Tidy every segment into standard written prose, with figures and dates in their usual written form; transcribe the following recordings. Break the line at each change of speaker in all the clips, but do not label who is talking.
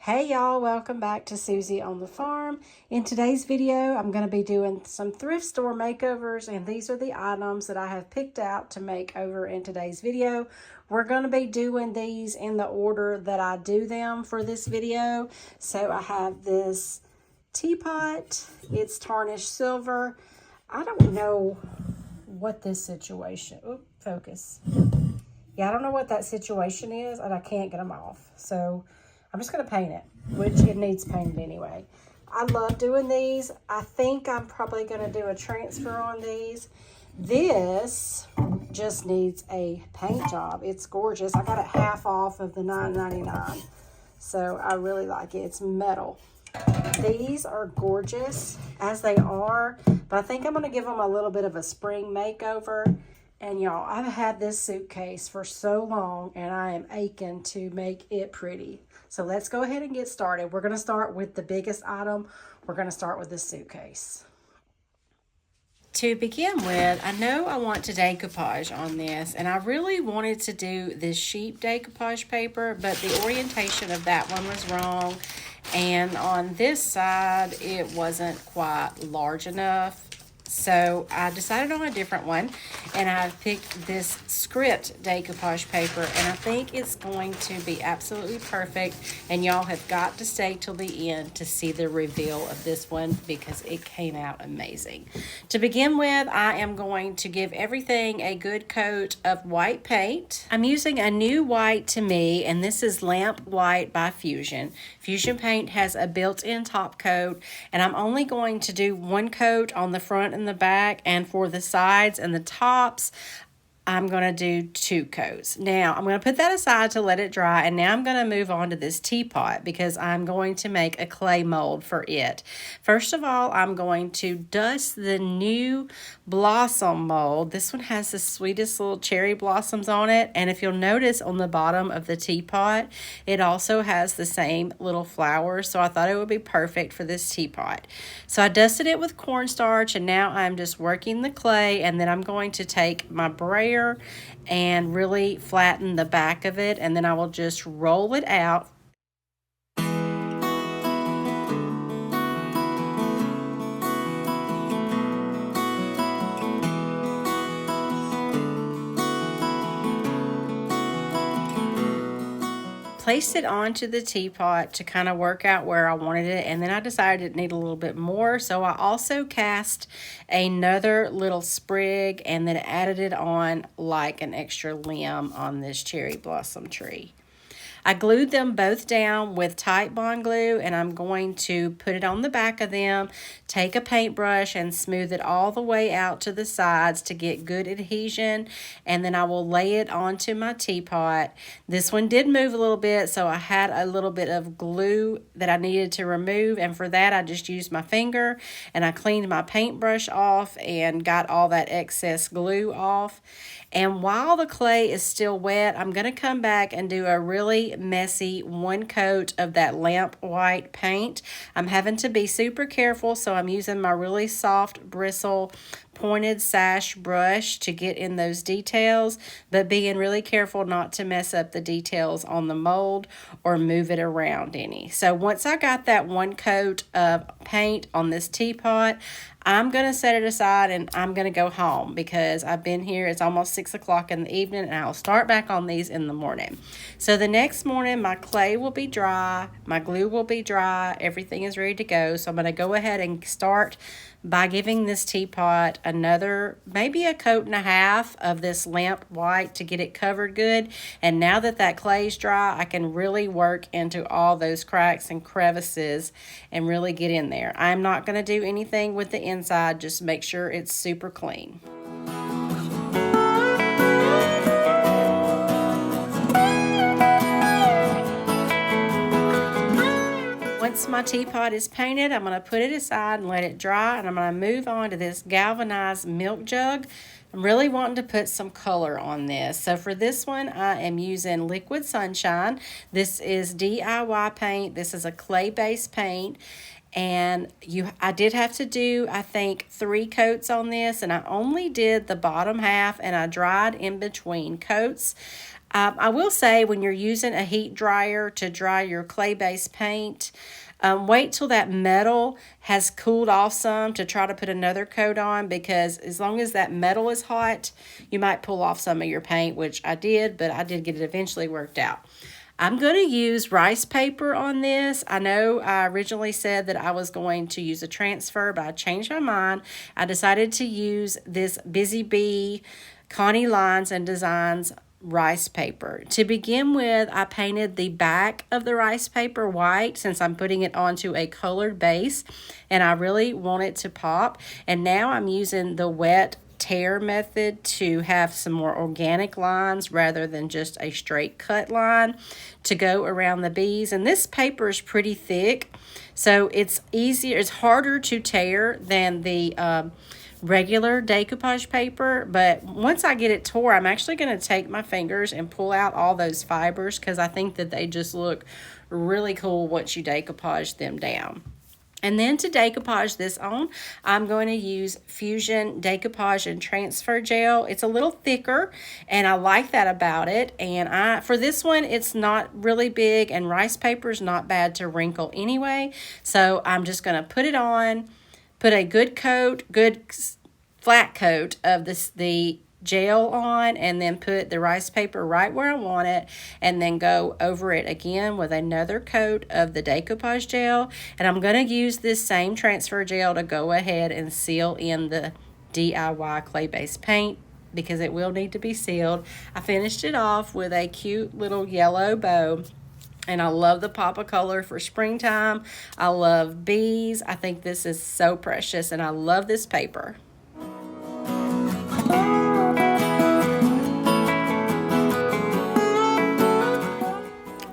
Hey y'all, welcome back to Susie on the Farm. In today's video, I'm going to be doing some thrift store makeovers, and these are the items that I have picked out to make over in today's video. We're going to be doing these in the order that I do them for this video. So I have this teapot. It's tarnished silver. I don't know what this situation, focus. Yeah, I don't know what that situation is, and I can't get them off. So I'm just going to paint it, which it needs painted anyway. I love doing these. I think I'm probably going to do a transfer on these. This just needs a paint job. It's gorgeous. I got it half off of the $9.99. So I really like it. It's metal. These are gorgeous as they are, but I think I'm going to give them a little bit of a spring makeover. And y'all, I've had this suitcase for so long and I am aching to make it pretty. So let's go ahead and get started. We're going to start with the biggest item. We're going to start with this suitcase. To begin with, I know I want to decoupage on this, and I really wanted to do this sheep decoupage paper, but the orientation of that one was wrong. And on this side, it wasn't quite large enough. So I decided on a different one, and I've picked this script decoupage paper, and I think it's going to be absolutely perfect. And y'all have got to stay till the end to see the reveal of this one because it came out amazing. To begin with, I am going to give everything a good coat of white paint. I'm using a new white to me, and this is Lamp White by Fusion. Fusion paint has a built-in top coat, and I'm only going to do one coat on the front and the back, and for the sides and the tops I'm going to do 2 coats. Now, I'm going to put that aside to let it dry, and now I'm going to move on to this teapot because I'm going to make a clay mold for it. First of all, I'm going to dust the new blossom mold. This one has the sweetest little cherry blossoms on it, and if you'll notice on the bottom of the teapot, it also has the same little flowers, so I thought it would be perfect for this teapot. So I dusted it with cornstarch, and now I'm just working the clay, and then I'm going to take my brayer and really flatten the back of it, and then I will just roll it out. Placed it onto the teapot to kind of work out where I wanted it, and then I decided it needed a little bit more, so I also cast another little sprig and then added it on like an extra limb on this cherry blossom tree. I glued them both down with tight bond glue, and I'm going to put it on the back of them, take a paintbrush and smooth it all the way out to the sides to get good adhesion, and then I will lay it onto my teapot. This one did move a little bit, so I had a little bit of glue that I needed to remove, and for that I just used my finger and I cleaned my paintbrush off and got all that excess glue off. And while the clay is still wet, I'm going to come back and do a really messy one coat of that lamp white paint. I'm having to be super careful, so I'm using my really soft bristle pointed sash brush to get in those details, but being really careful not to mess up the details on the mold or move it around any. So once I got that one coat of paint on this teapot, I'm going to set it aside and I'm going to go home because I've been here. It's almost 6 o'clock in the evening, and I'll start back on these in the morning. So the next morning, my clay will be dry, my glue will be dry, everything is ready to go. So I'm going to go ahead and start by giving this teapot another, maybe a coat and a half of this lamp white to get it covered good. And now that that clay is dry, I can really work into all those cracks and crevices and really get in there. I'm not going to do anything with the inside, just make sure it's super clean. Once my teapot is painted, I'm going to put it aside and let it dry, and I'm going to move on to this galvanized milk jug. I'm really wanting to put some color on this. So for this one, I am using Liquid Sunshine. This is DIY paint. This is a clay-based paint. And I did have to do, I think, 3 coats on this, and I only did the bottom half, and I dried in between coats. I will say when you're using a heat dryer to dry your clay-based paint, wait till that metal has cooled off some to try to put another coat on, because as long as that metal is hot, you might pull off some of your paint, which I did, but I did get it eventually worked out. I'm going to use rice paper on this. I know I originally said that I was going to use a transfer, but I changed my mind. I decided to use this Busy Bee Connie Lines and Designs rice paper. To begin with, I painted the back of the rice paper white since I'm putting it onto a colored base, and I really want it to pop. And now I'm using the wet tear method to have some more organic lines rather than just a straight cut line to go around the bees. And this paper is pretty thick, so it's easier, it's harder to tear than the regular decoupage paper. But once I get it tore, I'm actually going to take my fingers and pull out all those fibers, because I think that they just look really cool once you decoupage them down. And then to decoupage this on, I'm going to use Fusion Decoupage and Transfer Gel. It's a little thicker, and I like that about it. And for this one, it's not really big, and rice paper is not bad to wrinkle anyway. So I'm just going to put it on, put a good coat, good flat coat of the gel on, and then put the rice paper right where I want it, and then go over it again with another coat of the decoupage gel. And I'm going to use this same transfer gel to go ahead and seal in the DIY clay-based paint, because it will need to be sealed. I finished it off with a cute little yellow bow, and I love the pop of color for springtime. I love bees. I think this is so precious, and I love this paper.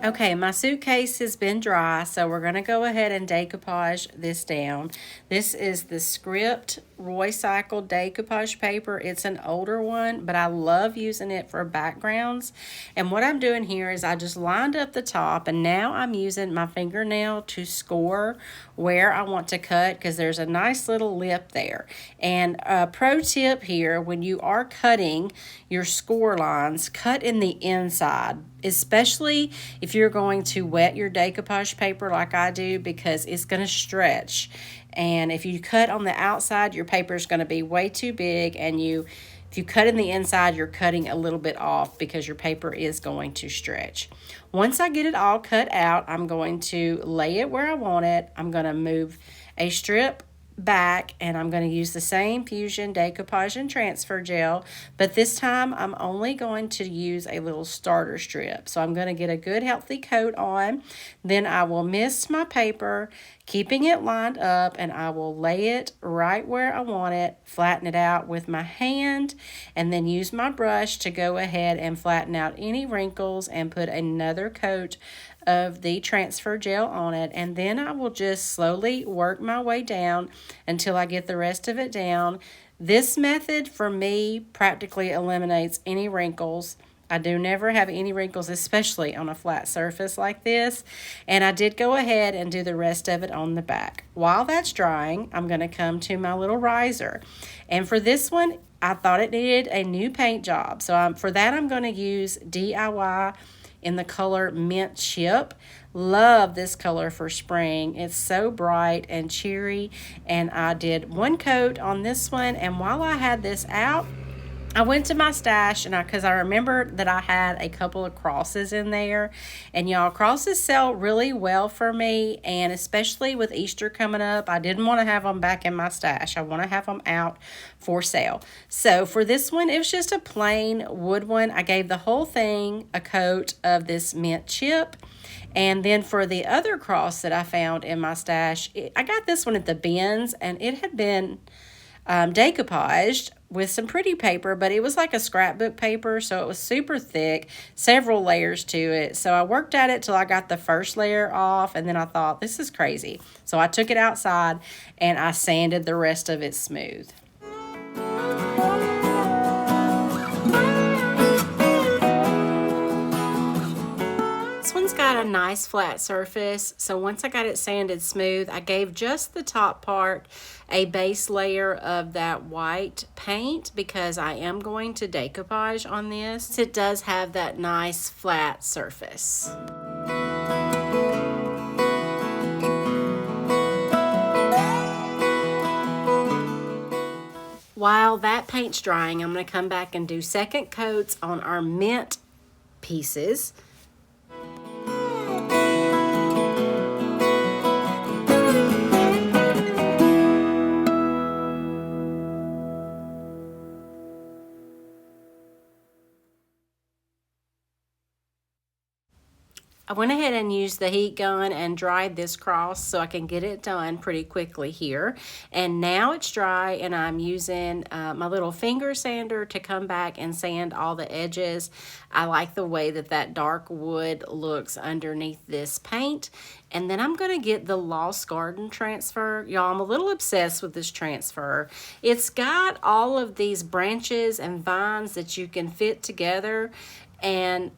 Okay, my suitcase has been dry, so we're going to go ahead and decoupage this down. This is the Script Roycycled decoupage paper. It's an older one, but I love using it for backgrounds. And what I'm doing here is I just lined up the top, and now I'm using my fingernail to score where I want to cut, because there's a nice little lip there. And a pro tip here, when you are cutting your score lines, cut in the inside, especially if you're going to wet your decoupage paper like I do, because it's going to stretch. And if you cut on the outside, your paper is going to be way too big, and if you cut in the inside, you're cutting a little bit off because your paper is going to stretch. Once I get it all cut out, I'm going to lay it where I want it. I'm going to move a strip back, and I'm going to use the same Fusion Decoupage and Transfer Gel, but this time I'm only going to use a little starter strip. So I'm going to get a good healthy coat on, then I will mist my paper, keeping it lined up, and I will lay it right where I want it, flatten it out with my hand, and then use my brush to go ahead and flatten out any wrinkles and put another coat of the transfer gel on it. And then I will just slowly work my way down until I get the rest of it down. This method for me practically eliminates any wrinkles. I do never have any wrinkles, especially on a flat surface like this. And I did go ahead and do the rest of it on the back. While that's drying, I'm going to come to my little riser. And for this one, I thought it needed a new paint job. So for that, I'm going to use DIY in the color Mint Chip. Love this color for spring. It's so bright and cheery. And I did one coat on this one. And while I had this out, I went to my stash, and because I remembered that I had a couple of crosses in there. And y'all, crosses sell really well for me, and especially with Easter coming up, I didn't want to have them back in my stash. I want to have them out for sale. So for this one, it was just a plain wood one. I gave the whole thing a coat of this Mint Chip. And then for the other cross that I found in my stash, I got this one at the bins, and it had been decoupaged with some pretty paper, but it was like a scrapbook paper, so it was super thick, several layers to it. So I worked at it till I got the first layer off, and then I thought, this is crazy. So I took it outside and I sanded the rest of it smooth. This one's got a nice flat surface. So once I got it sanded smooth, I gave just the top part a base layer of that white paint because I am going to decoupage on this. It does have that nice flat surface. While that paint's drying, I'm going to come back and do second coats on our mint pieces. I went ahead and used the heat gun and dried this cross so I can get it done pretty quickly here. And now it's dry, and I'm using my little finger sander to come back and sand all the edges. I like the way that that dark wood looks underneath this paint. And then I'm going to get the Lost Garden transfer. Y'all, I'm a little obsessed with this transfer. It's got all of these branches and vines that you can fit together, and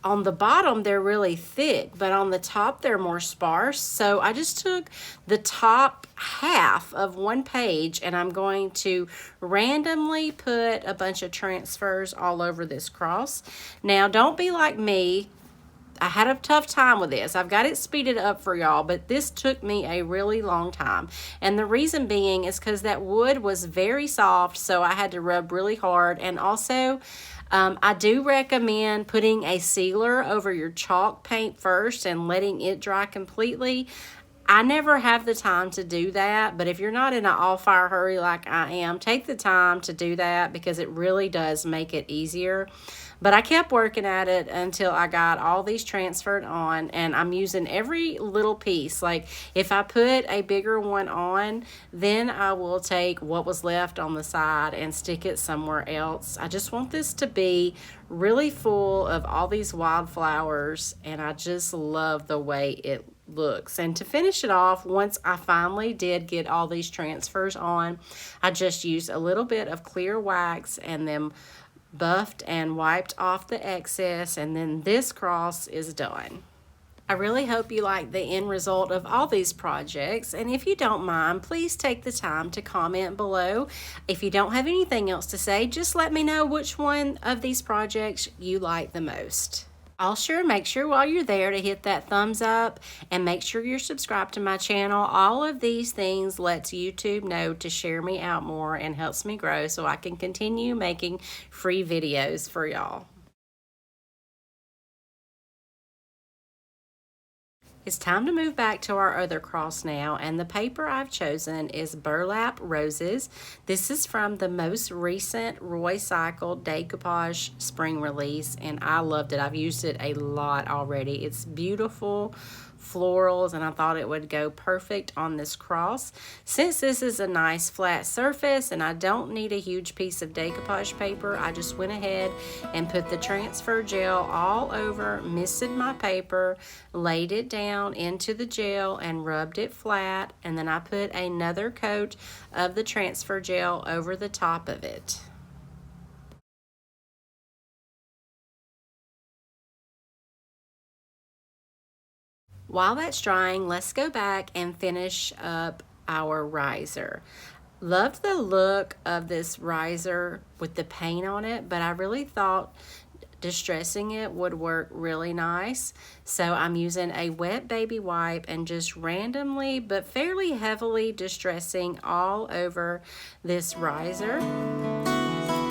on the bottom, they're really thick, but on the top, they're more sparse. So I just took the top half of one page, and I'm going to randomly put a bunch of transfers all over this cross. Now, don't be like me. I had a tough time with this. I've got it speeded up for y'all, but this took me a really long time. And the reason being is because that wood was very soft, so I had to rub really hard. And also, I do recommend putting a sealer over your chalk paint first and letting it dry completely. I never have the time to do that, but if you're not in an all-fire hurry like I am, take the time to do that because it really does make it easier. But I kept working at it until I got all these transferred on, and I'm using every little piece. Like if I put a bigger one on, then I will take what was left on the side and stick it somewhere else. I just want this to be really full of all these wildflowers, and I just love the way it looks. And to finish it off, once I finally did get all these transfers on, I just used a little bit of clear wax and then buffed and wiped off the excess, and then this cross is done. I really hope you like the end result of all these projects, and if you don't mind, please take the time to comment below. If you don't have anything else to say, just let me know which one of these projects you like the most. Also, make sure while you're there to hit that thumbs up and make sure you're subscribed to my channel. All of these things lets YouTube know to share me out more and helps me grow so I can continue making free videos for y'all. It's time to move back to our other cross now, and the paper I've chosen is Burlap Roses. This is from the most recent Roy Cycle Decoupage Spring Release, and I loved it. I've used it a lot already. It's beautiful florals, and I thought it would go perfect on this cross. Since this is a nice flat surface and I don't need a huge piece of decoupage paper, I just went ahead and put the transfer gel all over, misted my paper, laid it down into the gel and rubbed it flat, and then I put another coat of the transfer gel over the top of it. While that's drying, let's go back and finish up our riser. Loved the look of this riser with the paint on it, but I really thought distressing it would work really nice. So I'm using a wet baby wipe and just randomly but fairly heavily distressing all over this riser.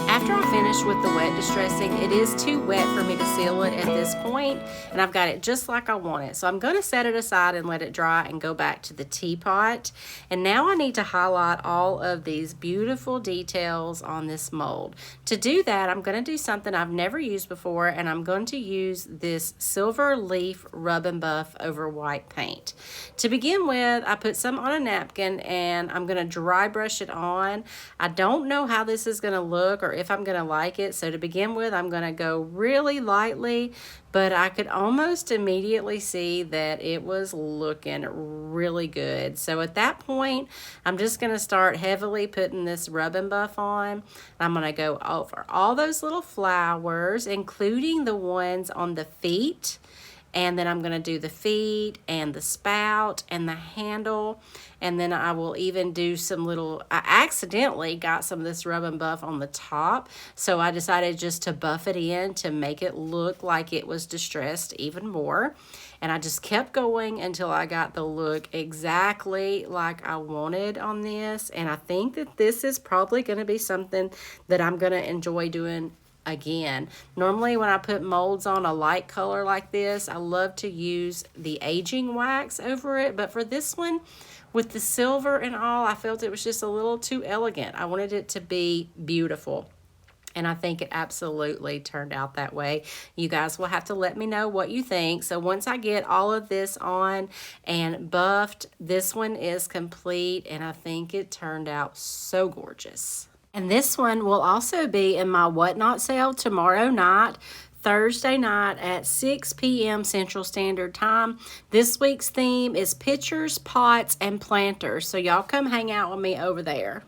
After I finish with the wet distressing, it is too wet for me to seal it at this point, and I've got it just like I want it. So I'm going to set it aside and let it dry and go back to the teapot. And now I need to highlight all of these beautiful details on this mold. To do that, I'm going to do something I've never used before, and I'm going to use this silver leaf rub and buff over white paint. To begin with, I put some on a napkin, and I'm going to dry brush it on. I don't know how this is going to look or if I'm going to like it. So to begin with, I'm going to go really lightly, but I could almost immediately see that it was looking really good. So at that point, I'm just going to start heavily putting this rub and buff on. I'm going to go over all those little flowers, including the ones on the feet And then I'm going to do the feet and the spout and the handle. And then I will even do some little, I accidentally got some of this rub and buff on the top. So I decided just to buff it in to make it look like it was distressed even more. And I just kept going until I got the look exactly like I wanted on this. And I think that this is probably going to be something that I'm going to enjoy doing again. Normally when I put molds on a light color like this, I love to use the aging wax over it. But for this one, with the silver and all, I felt it was just a little too elegant. I wanted it to be beautiful. And I think it absolutely turned out that way. You guys will have to let me know what you think. So once I get all of this on and buffed, this one is complete. And I think it turned out so gorgeous. And this one will also be in my Whatnot sale tomorrow night, Thursday night at 6 p.m. Central Standard Time. This week's theme is pictures, pots, and planters. So y'all come hang out with me over there.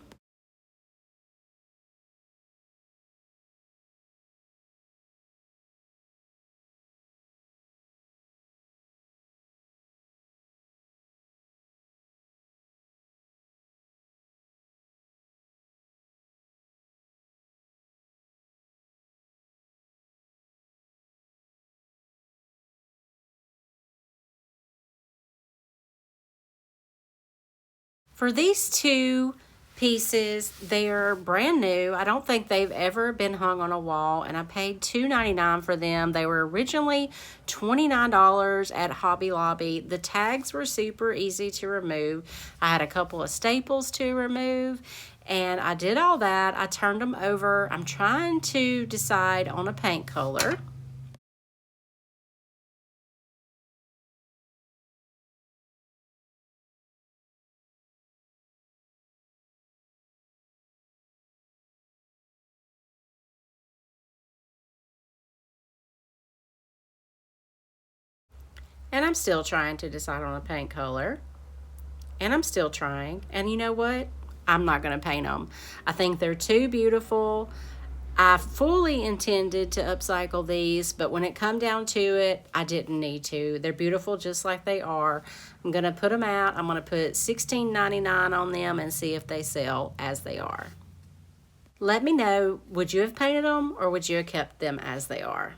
For these two pieces, they're brand new. I don't think they've ever been hung on a wall, and I paid $2.99 for them. They were originally $29 at Hobby Lobby. The tags were super easy to remove. I had a couple of staples to remove, and I did all that. I turned them over. I'm trying to decide on a paint color. And I'm still trying to decide on a paint color. And I'm still trying. And you know what? I'm not going to paint them. I think they're too beautiful. I fully intended to upcycle these, but when it come down to it, I didn't need to. They're beautiful just like they are. I'm going to put them out. I'm going to put $16.99 on them and see if they sell as they are. Let me know, would you have painted them or would you have kept them as they are?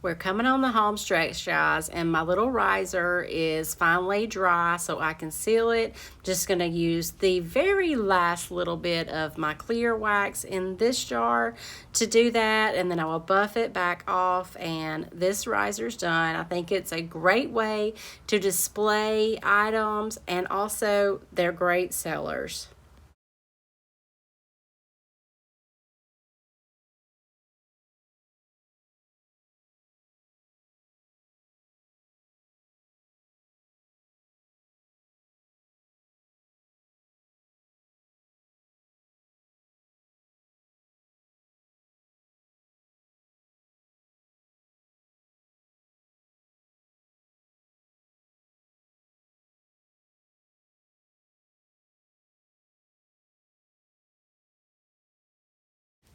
We're coming on the home stretch, guys, and my little riser is finally dry so I can seal it. Just going to use the very last little bit of my clear wax in this jar to do that, and then I will buff it back off, and this riser's done. I think it's a great way to display items, and also they're great sellers.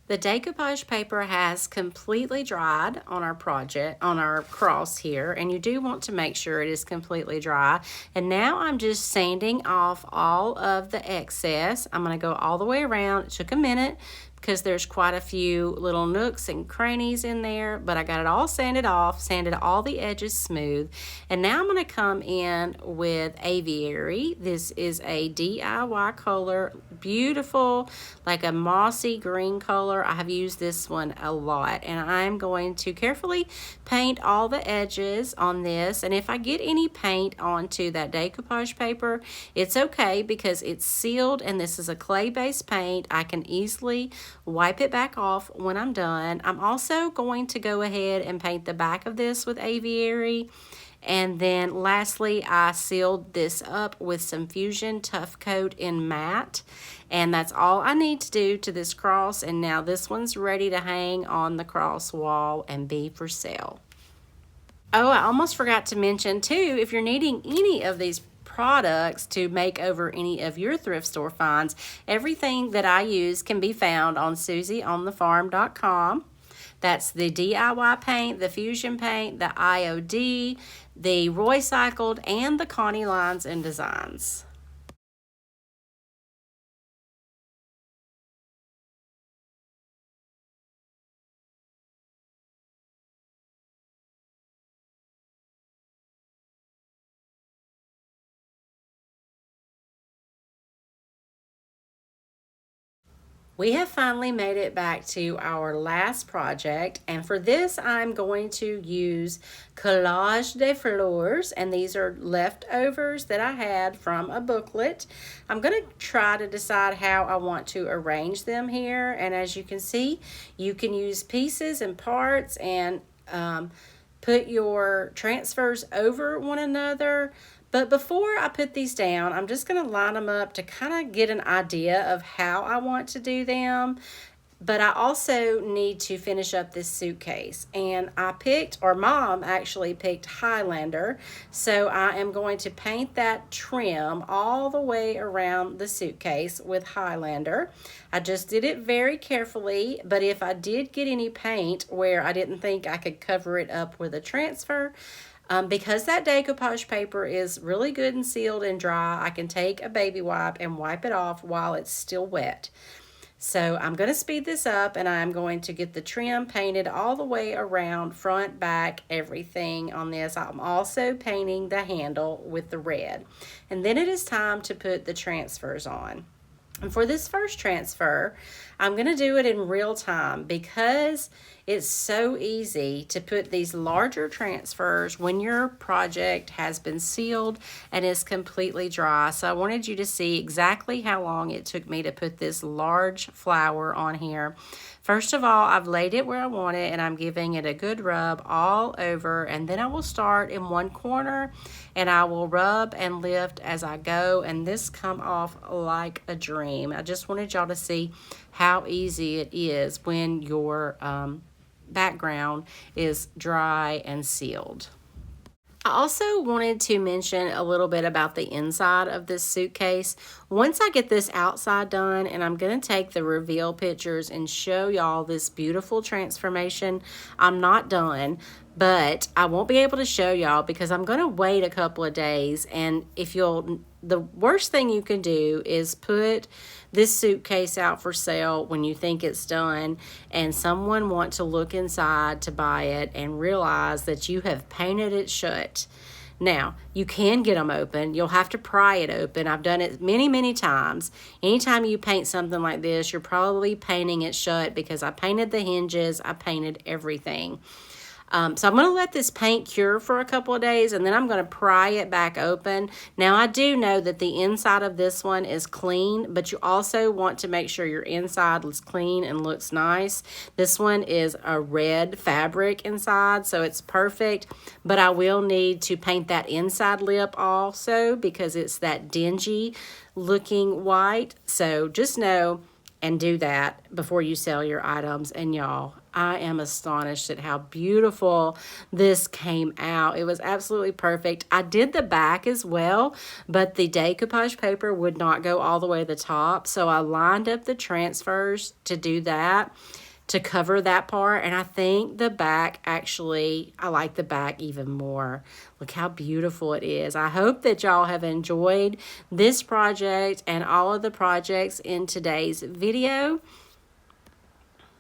The decoupage paper has completely dried on our project, on our cross here, and you do want to make sure it is completely dry. And now I'm just sanding off all of the excess. I'm going to go all the way around. It took a minute because there's quite a few little nooks and crannies in there, but I got it all sanded off, sanded all the edges smooth. And now I'm going to come in with Aviary. This is a DIY color, beautiful, like a mossy green color. I have used this one a lot, and I'm going to carefully paint all the edges on this. And if I get any paint onto that decoupage paper, it's okay because it's sealed and this is a clay-based paint. I can easily wipe it back off when I'm done. I'm also going to go ahead and paint the back of this with Aviary. And then lastly, I sealed this up with some Fusion Tough Coat in matte. And that's all I need to do to this cross. And now this one's ready to hang on the cross wall and be for sale. Oh, I almost forgot to mention too, if you're needing any of these products to make over any of your thrift store finds. Everything that I use can be found on SusieOnTheFarm.com. That's the DIY paint, the Fusion paint, the IOD, the Roy Cycled, and the Connie Lines and Designs. We have finally made it back to our last project, and for this I'm going to use Collage de Fleurs, and these are leftovers that I had from a booklet. I'm going to try to decide how I want to arrange them here, and as you can see, you can use pieces and parts and put your transfers over one another. But before I put these down, I'm just going to line them up to kind of get an idea of how I want to do them. But I also need to finish up this suitcase. And I picked, or Mom actually picked, Highlander. So I am going to paint that trim all the way around the suitcase with Highlander. I just did it very carefully, but if I did get any paint where I didn't think I could cover it up with a transfer, because that decoupage paper is really good and sealed and dry, I can take a baby wipe and wipe it off while it's still wet. So I'm going to speed this up, and I'm going to get the trim painted all the way around, front, back, everything on this. I'm also painting the handle with the red. And then it is time to put the transfers on. And for this first transfer, I'm going to do it in real time because it's so easy to put these larger transfers when your project has been sealed and is completely dry. So I wanted you to see exactly how long it took me to put this large flower on here. First of all, I've laid it where I want it, and I'm giving it a good rub all over, and then I will start in one corner and I will rub and lift as I go, and this come off like a dream. I just wanted y'all to see how easy it is when your background is dry and sealed. I also wanted to mention a little bit about the inside of this suitcase. Once I get this outside done, and I'm going to take the reveal pictures and show y'all this beautiful transformation, I'm not done, but I won't be able to show y'all because I'm going to wait a couple of days. And the worst thing you can do is put this suitcase out for sale when you think it's done and someone want to look inside to buy it and realize that you have painted it shut. Now, you can get them open. You'll have to pry it open. I've done it many, many times. Anytime you paint something like this, you're probably painting it shut because I painted the hinges, I painted everything. So I'm going to let this paint cure for a couple of days, and then I'm going to pry it back open. Now, I do know that the inside of this one is clean, but you also want to make sure your inside is clean and looks nice. This one is a red fabric inside, so it's perfect, but I will need to paint that inside lip also because it's that dingy looking white. So just know and do that before you sell your items. And y'all, I am astonished at how beautiful this came out. It was absolutely perfect. I did the back as well, but the decoupage paper would not go all the way to the top. So I lined up the transfers to do that, to cover that part. And I think the back actually, I like the back even more. Look how beautiful it is. I hope that y'all have enjoyed this project and all of the projects in today's video.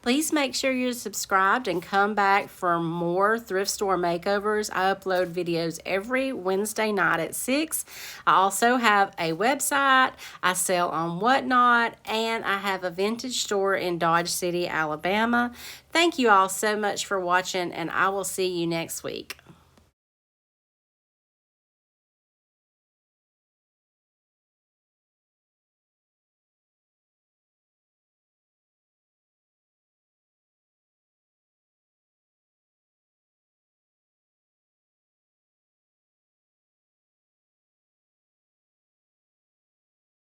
Please make sure you're subscribed and come back for more thrift store makeovers. I upload videos every Wednesday night at 6. I also have a website. I sell on Whatnot, and I have a vintage store in Dodge City, Alabama. Thank you all so much for watching, and I will see you next week.